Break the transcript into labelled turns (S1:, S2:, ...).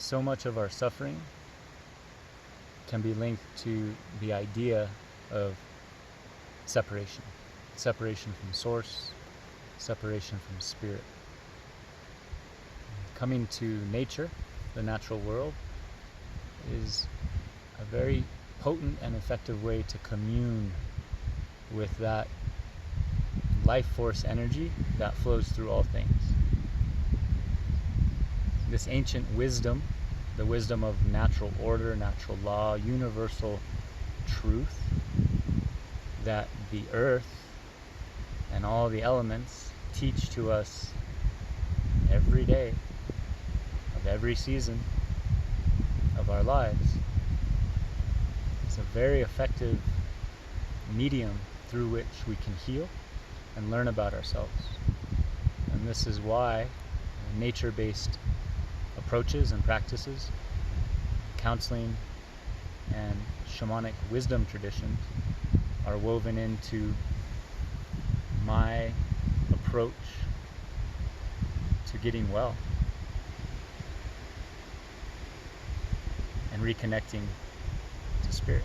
S1: so much of our suffering can be linked to the idea of separation. Separation from source, separation from spirit. Coming to nature, the natural world, is a very potent and effective way to commune with that life force energy that flows through all things. This ancient wisdom, the wisdom of natural order, natural law, universal truth, that the earth and all the elements teach to us every day of every season of our lives. It's a very effective medium through which we can heal and learn about ourselves. And this is why nature-based approaches and practices, counseling and shamanic wisdom traditions are woven into my approach to getting well and reconnecting to spirit.